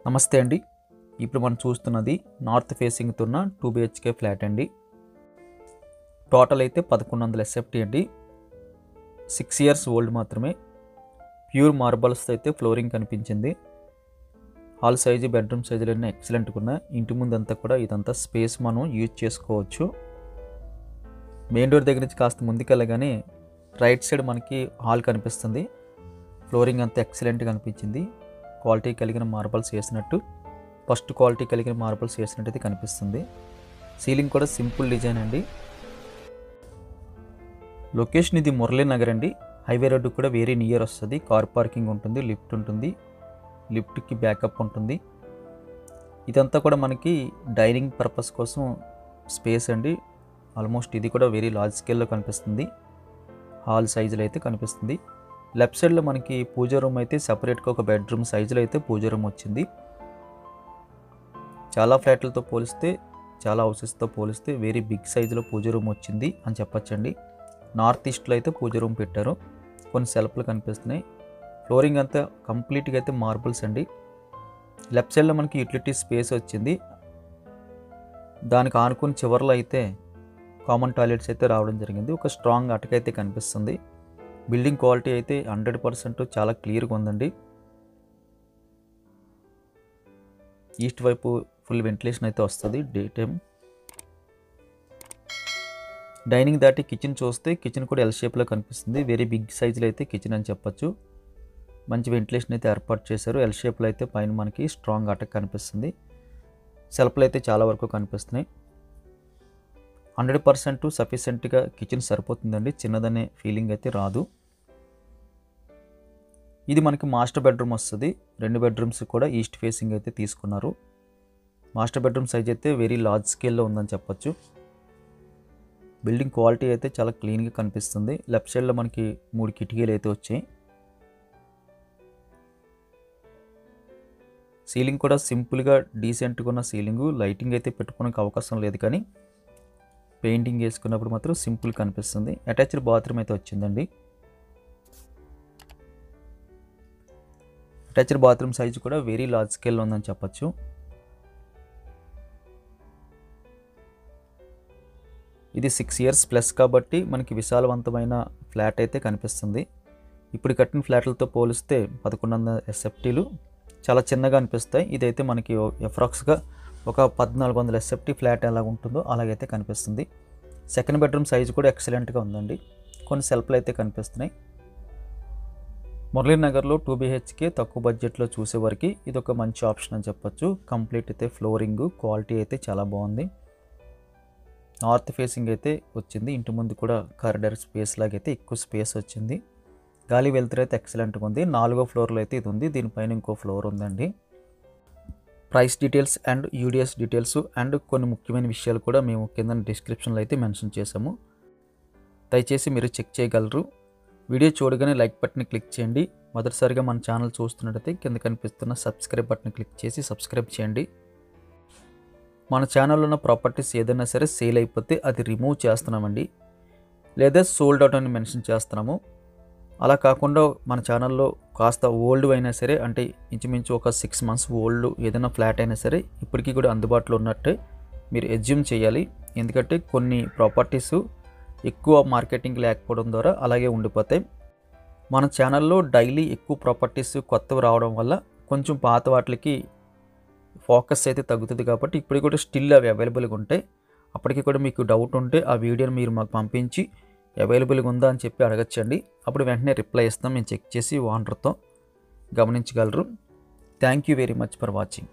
నమస్తే అండి. ఇప్పుడు మనం చూస్తున్నది నార్త్ ఫేసింగ్తో ఉన్న 2 BHK ఫ్లాట్ అండి. టోటల్ అయితే 1100 SFT అండి. 6 ఇయర్స్ ఓల్డ్ మాత్రమే. ప్యూర్ మార్బల్స్తో అయితే ఫ్లోరింగ్ కనిపించింది. హాల్ సైజు, బెడ్రూమ్ సైజులన్నీ ఎక్సలెంట్గా ఉన్నాయి. ఇంటి ముందంతా కూడా ఇదంతా స్పేస్ మనం యూజ్ చేసుకోవచ్చు. మెయిన్ డోర్ దగ్గర నుంచి కాస్త ముందుకెళ్ళగానే రైట్ సైడ్ మనకి హాల్ కనిపిస్తుంది. ఫ్లోరింగ్ అంతా ఎక్సలెంట్గా కనిపించింది. క్వాలిటీ కలిగిన మార్బల్స్ వేసినట్టు, ఫస్ట్ క్వాలిటీ కలిగిన మార్బల్స్ వేసినట్టు అయితే కనిపిస్తుంది. సీలింగ్ కూడా సింపుల్ డిజైన్ అండి. లొకేషన్ ఇది మురళీ నగర్ అండి. హైవే రోడ్డు కూడా వెరీ నియర్ వస్తుంది. కార్ పార్కింగ్ ఉంటుంది, లిఫ్ట్ ఉంటుంది, లిఫ్ట్కి బ్యాకప్ ఉంటుంది. ఇదంతా కూడా మనకి డైనింగ్ పర్పస్ కోసం స్పేస్ అండి. ఆల్మోస్ట్ ఇది కూడా వెరీ లార్జ్ స్కేల్లో కనిపిస్తుంది. హాల్ సైజులో అయితే కనిపిస్తుంది. లెఫ్ట్ సైడ్లో మనకి పూజ రూమ్ అయితే సపరేట్గా ఒక బెడ్రూమ్ సైజులో అయితే పూజ రూమ్ వచ్చింది. చాలా ఫ్లాట్లతో పోలిస్తే, చాలా హౌసెస్తో పోలిస్తే వెరీ బిగ్ సైజులో పూజ రూమ్ వచ్చింది అని చెప్పచ్చండి. నార్త్ ఈస్ట్లో అయితే పూజ రూమ్ పెట్టారు. కొన్ని సెల్ఫ్లు కనిపిస్తున్నాయి. ఫ్లోరింగ్ అంతా కంప్లీట్గా అయితే మార్బుల్స్ అండి. లెఫ్ట్ సైడ్లో మనకి యూటిలిటీ స్పేస్ వచ్చింది. దానికి ఆనుకుని చివర్లో అయితే కామన్ టాయిలెట్స్ అయితే రావడం జరిగింది. ఒక స్ట్రాంగ్ అటకైతే కనిపిస్తుంది. బిల్డింగ్ క్వాలిటీ అయితే 100% చాలా క్లియర్గా ఉందండి. ఈస్ట్ వైపు ఫుల్ వెంటిలేషన్ అయితే వస్తుంది డే టైం. డైనింగ్ దాటి కిచెన్ చూస్తే కిచెన్ కూడా ఎల్ షేప్లో కనిపిస్తుంది. వెరీ బిగ్ సైజులో అయితే కిచెన్ అని చెప్పచ్చు. మంచి వెంటిలేషన్ అయితే ఏర్పాటు చేశారు. ఎల్ షేప్లో అయితే పైన మనకి స్ట్రాంగ్ అటక్ కనిపిస్తుంది. సెల్ఫ్లు అయితే చాలా వరకు కనిపిస్తున్నాయి. 100% సఫిషియెంట్గా కిచెన్ సరిపోతుందండి. చిన్నదనే ఫీలింగ్ అయితే రాదు. ఇది మనకి మాస్టర్ బెడ్రూమ్ వస్తుంది. 2 బెడ్రూమ్స్ కూడా ఈస్ట్ ఫేసింగ్ అయితే తీసుకున్నారు. మాస్టర్ బెడ్రూమ్ సైజ్ అయితే వెరీ లార్జ్ స్కేల్లో ఉందని చెప్పచ్చు. బిల్డింగ్ క్వాలిటీ అయితే చాలా క్లీన్గా కనిపిస్తుంది. లెఫ్ట్ సైడ్లో మనకి 3 కిటికీలు అయితే వచ్చాయి. సీలింగ్ కూడా సింపుల్గా డీసెంట్గా ఉన్న సీలింగు. లైటింగ్ అయితే పెట్టుకోవడానికి అవకాశం లేదు, కానీ పెయింటింగ్ వేసుకున్నప్పుడు మాత్రం సింపుల్ కనిపిస్తుంది. అటాచ్డ్ బాత్రూమ్ అయితే వచ్చిందండి. అటాచ్డ్ బాత్రూమ్ సైజు కూడా వెరీ లార్జ్ స్కేల్లో ఉందని చెప్పచ్చు. ఇది 6 ఇయర్స్ ప్లస్ కాబట్టి మనకి విశాలవంతమైన ఫ్లాట్ అయితే కనిపిస్తుంది. ఇప్పుడు కట్టిన ఫ్లాట్లతో పోలిస్తే 1100 SFTలు చాలా చిన్నగా అనిపిస్తాయి. ఇదైతే మనకి అప్రాక్స్గా ఒక 1400 SFT ఫ్లాట్ ఎలా ఉంటుందో అలాగైతే కనిపిస్తుంది. సెకండ్ బెడ్రూమ్ సైజు కూడా ఎక్సలెంట్గా ఉందండి. కొన్ని సెల్ఫ్లు అయితే కనిపిస్తున్నాయి. మురళీనగర్లో 2 BHK తక్కువ బడ్జెట్లో చూసేవారికి ఇది ఒక మంచి ఆప్షన్ అని చెప్పొచ్చు. కంప్లీట్ అయితే ఫ్లోరింగ్ క్వాలిటీ అయితే చాలా బాగుంది. నార్త్ ఫేసింగ్ అయితే వచ్చింది. ఇంటి ముందు కూడా కారిడార్ స్పేస్ లాగైతే ఎక్కువ స్పేస్ వచ్చింది. గాలి వెలుతురు అయితే ఎక్సలెంట్గా ఉంది. 4వ ఫ్లోర్లో అయితే ఇది ఉంది. దీనిపైన ఇంకో ఫ్లోర్ ఉందండి. Price details and UDS details and కొన్ని ముఖ్యమైన విషయాలు కూడా మేము కింద డిస్క్రిప్షన్లో అయితే మెన్షన్ చేసాము. దయచేసి మీరు చెక్ చేయగలరు. వీడియో చూడగానే లైక్ బటన్ క్లిక్ చేయండి. మొదటిసారిగా మన ఛానల్ చూస్తున్నట్టయితే కింద కనిపిస్తున్న సబ్స్క్రైబ్ బటన్ క్లిక్ చేసి సబ్స్క్రైబ్ చేయండి. మన ఛానల్లో ఉన్న ప్రాపర్టీస్ ఏదైనా సరే సేల్ అయిపోతే అది రిమూవ్ చేస్తున్నామండి, లేదా సోల్డ్ అవుట్ అని మెన్షన్ చేస్తున్నాము. అలా కాకుండా మన ఛానల్లో కాస్త ఓల్డ్ అయినా సరే, అంటే ఇంచుమించు ఒక 6 months ఓల్డ్ ఏదైనా ఫ్లాట్ అయినా సరే ఇప్పటికీ కూడా అందుబాటులో ఉన్నట్టే మీరు ఎజ్యూమ్ చేయాలి. ఎందుకంటే కొన్ని ప్రాపర్టీస్ ఎక్కువ మార్కెటింగ్ లేకపోవడం ద్వారా అలాగే ఉండిపోతాయి. మన ఛానల్లో డైలీ ఎక్కువ ప్రాపర్టీస్ కొత్తవి రావడం వల్ల కొంచెం పాత వాటికి ఫోకస్ అయితే తగ్గుతుంది. కాబట్టి ఇప్పుడు కూడా స్టిల్ అవి అవైలబుల్గా ఉంటాయి. అప్పటికి కూడా మీకు డౌట్ ఉంటే ఆ వీడియోని మీరు మాకు పంపించి అవైలబుల్గా ఉందా అని చెప్పి అడగచ్చండి. అప్పుడు వెంటనే రిప్లై ఇస్తాం. మేము చెక్ చేసి ఓనర్తో గమనించగలరు. Thank you very much for watching.